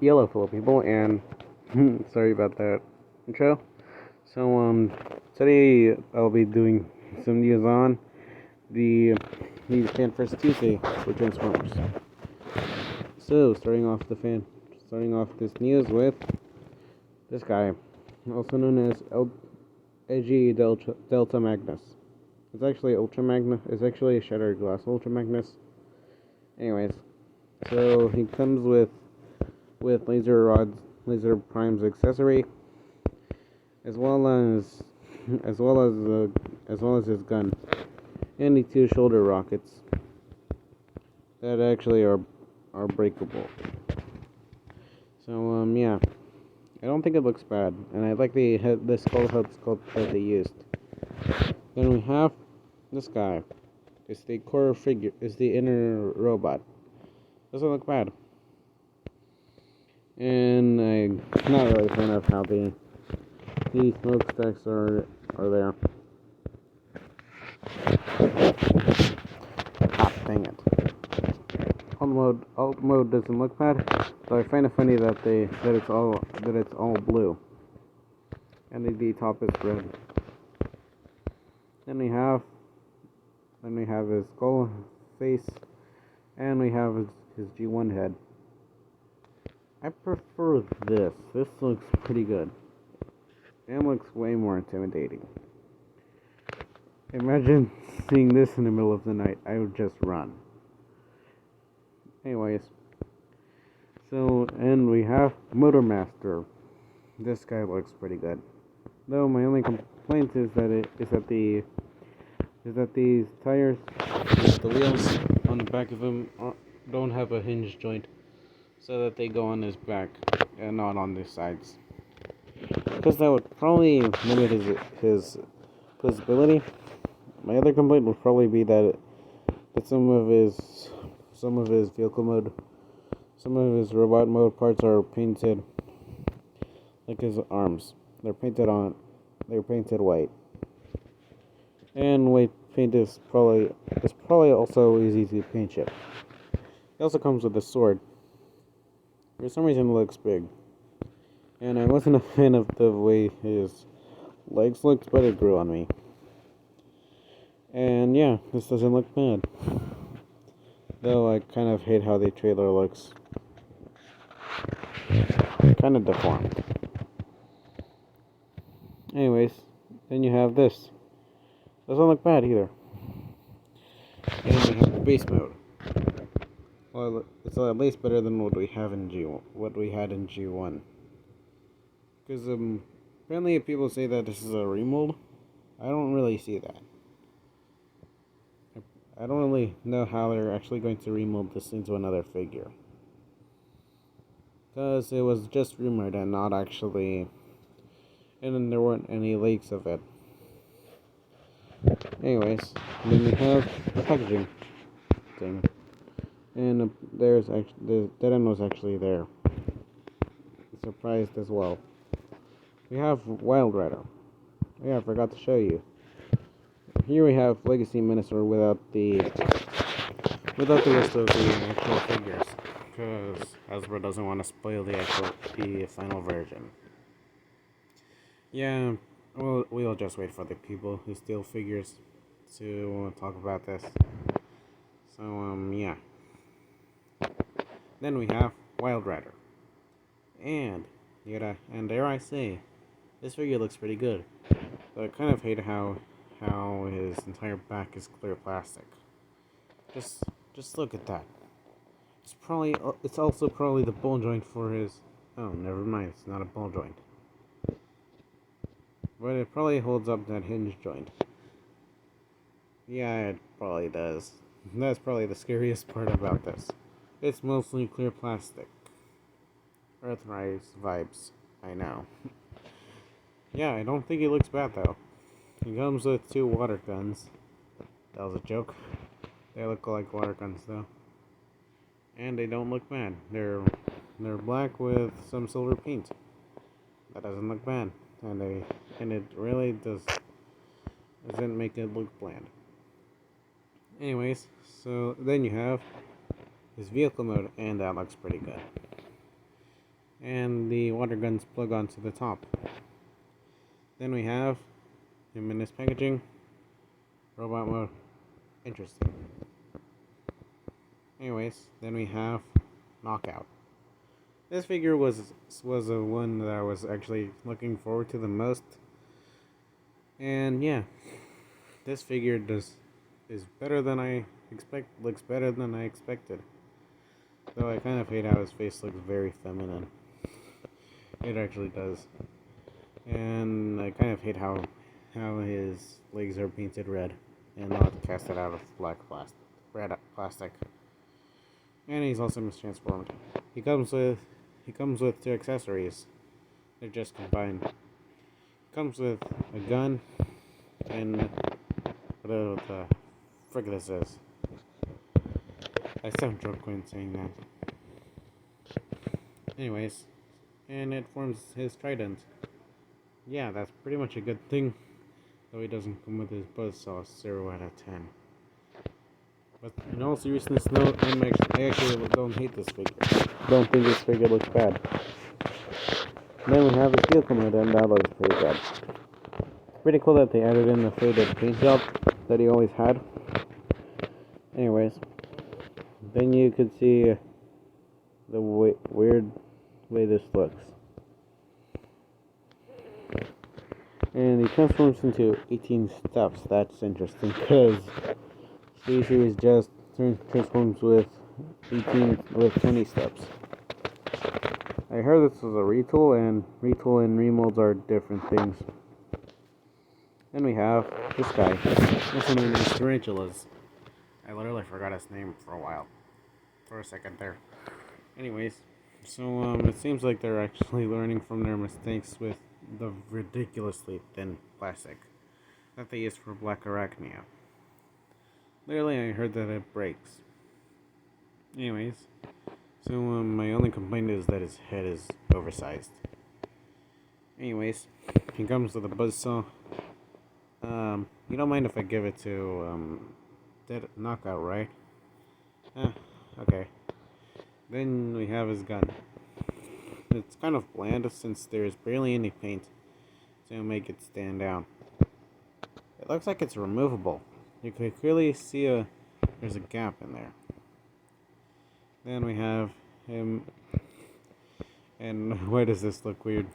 Yellow fellow people, and sorry about that intro. So today I'll be doing some news on the Fan First Tuesday for Transformers. So starting off this news with this guy, also known as Edgy Delta Magnus. It's actually Ultra Magnus. It's actually a Shattered Glass Ultra Magnus. Anyways, so he comes with laser rods, laser primes accessory, as well as as well as as well as his gun and the two shoulder rockets that actually are breakable. So yeah, I don't think it looks bad, and I like the skull head sculpt that they used. Then we have this guy. It's the core figure. It's the inner robot. Doesn't look bad, and I'm not really a fan of how the smokestacks are there. Ah, dang it. Alt mode doesn't look bad, so I find it funny that it's all blue, and the top is red. Then we have his skull face, and we have his G1 head. I prefer this. This looks pretty good. And looks way more intimidating. Imagine seeing this in the middle of the night. I would just run. Anyways, and we have Motormaster. This guy looks pretty good. Though my only complaint is that these tires, the wheels on the back of him don't have a hinge joint, so that they go on his back and not on the sides. Because that would probably limit his My other complaint would probably be that some of his vehicle mode, some of his robot mode parts are painted, like his arms. They're painted white. And white paint is probably also easy to paint chip. It also comes with a sword. For some reason it looks big. And I wasn't a fan of the way his legs looked, but it grew on me. And yeah, this doesn't look bad. Though I kind of hate how the trailer looks. Kind of deformed. Anyways, then you have this. Doesn't look bad either. And we have the base mode. Well, it's at least better than what we had in G1. Because apparently people say that this is a remold. I don't really see that. I don't really know how they're actually going to remold this into another figure. Because it was just rumored and not actually. And then there weren't any leaks of it. Anyways, then we have the packaging thing. And the dead end was actually there. Surprised as well. We have Wild Rider. Yeah, I forgot to show you. Here we have Legacy Minosaur without the rest of the actual figures, because Hasbro doesn't want to spoil the final version. Yeah, well, we'll just wait for the people who steal figures to talk about this. So yeah. Then we have Wild Rider, and dare I say, this figure looks pretty good. But I kind of hate how his entire back is clear plastic. Just look at that. It's also probably the ball joint for his. Oh, never mind. It's not a ball joint. But it probably holds up that hinge joint. Yeah, it probably does. That's probably the scariest part about this. It's mostly clear plastic. Earthrise vibes. I know. Yeah, I don't think it looks bad though. It comes with two water guns. That was a joke. They look like water guns though. And they don't look bad. They're black with some silver paint. That doesn't look bad. And it really doesn't make it look bland. Anyways, so then you have his vehicle mode, and that looks pretty good. and the water guns plug onto the top. Then we have him in his packaging, robot mode, interesting. Anyways, then we have Knockout. This figure was a one that I was actually looking forward to the most, and yeah, this figure is better than I looks better than I expected. Though I kind of hate how his face looks very feminine. It actually does. And I kind of hate how his legs are painted red and not casted out of red plastic. And he's also mistransformed. He comes with two accessories. They're just combined. He comes with a gun and whatever the frick this is. I sound drunk when saying that. Anyways, and it forms his trident. Yeah, that's pretty much a good thing. Though he doesn't come with his buzzsaw 0 out of 10. But in all seriousness, no, I actually don't hate this figure. Don't think this figure looks bad. Then we have his vehicle mode, and that looks pretty good. Pretty cool that they added in the faded paint job that he always had. Anyways, then you could see the weird way this looks. And he transforms into 18 steps. That's interesting because C-Series just transforms with 20 steps. I heard this is a retool, and retool and remolds are different things. Then we have this guy. This one is Tarantulas. I literally forgot his name for a second there. Anyways, so it seems like they're actually learning from their mistakes with the ridiculously thin plastic that they use for Black Arachnia. Literally, I heard that it breaks. Anyways, so my only complaint is that his head is oversized. Anyways, he comes with a buzzsaw. You don't mind if I give it to Dead Knockout, right? Okay. Then we have his gun. It's kind of bland since there's barely any paint to make it stand out. It looks like it's removable. You can clearly see there's a gap in there. Then we have him, and why does this look weird?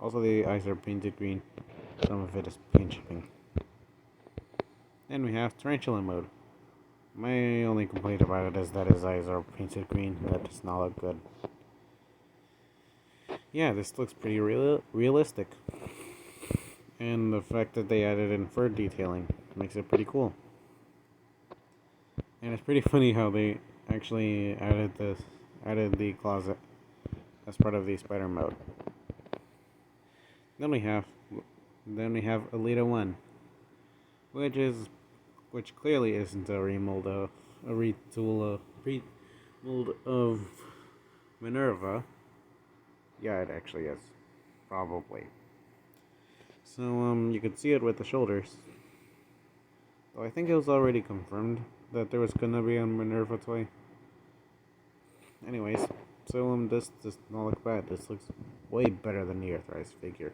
Also, the eyes are painted green. Some of it is paint chipping. Then we have Tarantula mode. My only complaint about it is that his eyes are painted green. That does not look good. Yeah, this looks pretty realistic. And the fact that they added in fur detailing makes it pretty cool. And it's pretty funny how they actually added the closet as part of the spider mode. Then we have Alita 1, which clearly isn't a retool of Minerva. Yeah, it actually is, probably. So you could see it with the shoulders. Though I think it was already confirmed that there was gonna be a Minerva toy. Anyways, so this does not look bad. This looks way better than the Earthrise figure.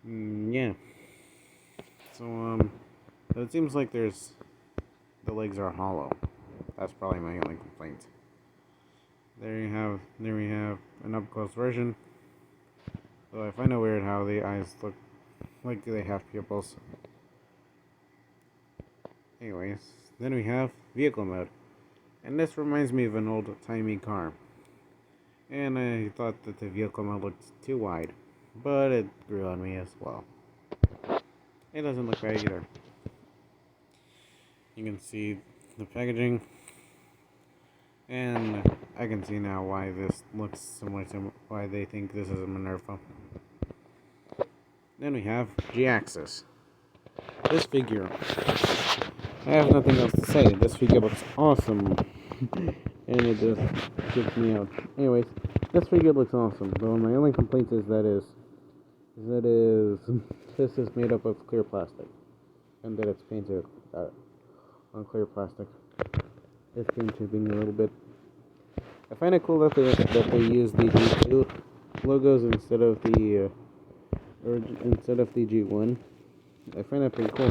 Yeah. So it seems like the legs are hollow. That's probably my only complaint. There we have an up close version. Though I find it weird how the eyes look like they have pupils. Anyways, then we have vehicle mode. And this reminds me of an old-timey car. And I thought that the vehicle mode looked too wide. But it grew on me as well. It doesn't look bad either. You can see the packaging. And I can see now why this looks similar to why they think this is a Minerva. Then we have G-Axis. This figure, I have nothing else to say. This figure looks awesome. And it just trips me out. Anyways, this figure looks awesome. Though my only complaint is this is made up of clear plastic. And that it's painted on clear plastic. It's paint chipping a little bit. I find it cool that they use the G2 logos instead of the G1. I find that pretty cool,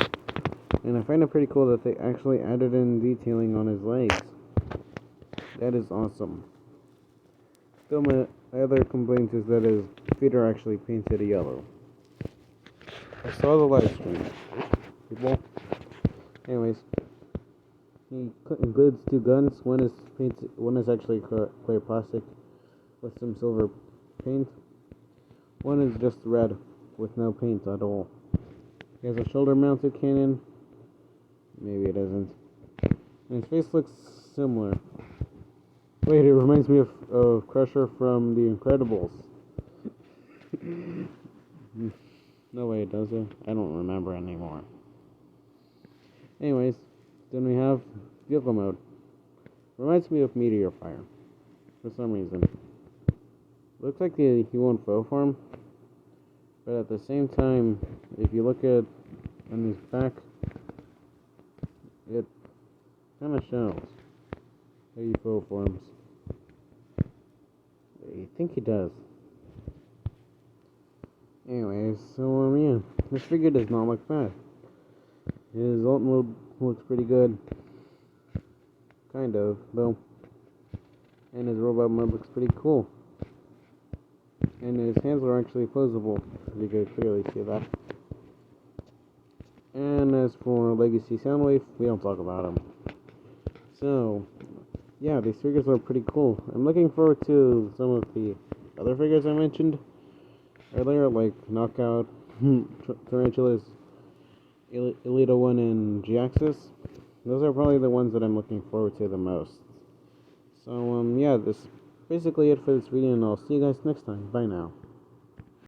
and I find it pretty cool that they actually added in detailing on his legs. That is awesome. Still, my other complaint is that his feet are actually painted yellow. I saw the live stream, people. Anyways, he includes two guns. One is painted. One is actually clear plastic with some silver paint. One is just red with no paint at all. He has a shoulder-mounted cannon. Maybe it isn't. And his face looks similar. Wait, it reminds me of Crusher from The Incredibles. No way, does it? I don't remember anymore. Anyways, then we have vehicle mode. Reminds me of Meteor Fire, for some reason. Looks like he won't full form, but at the same time, if you look at on his back, it kind of shows that he full forms. I think he does. Anyways, so yeah, this figure does not look bad. His alt mode looks pretty good. Kind of, though. And his robot mode looks pretty cool. And his hands are actually posable. You can clearly see that. And as for Legacy Soundwave, we don't talk about him. So, yeah, these figures are pretty cool. I'm looking forward to some of the other figures I mentioned earlier, like Knockout, Tarantulas, Elita 1, and G-Axis. Those are probably the ones that I'm looking forward to the most. So, yeah, this is basically it for this video, and I'll see you guys next time. Bye now.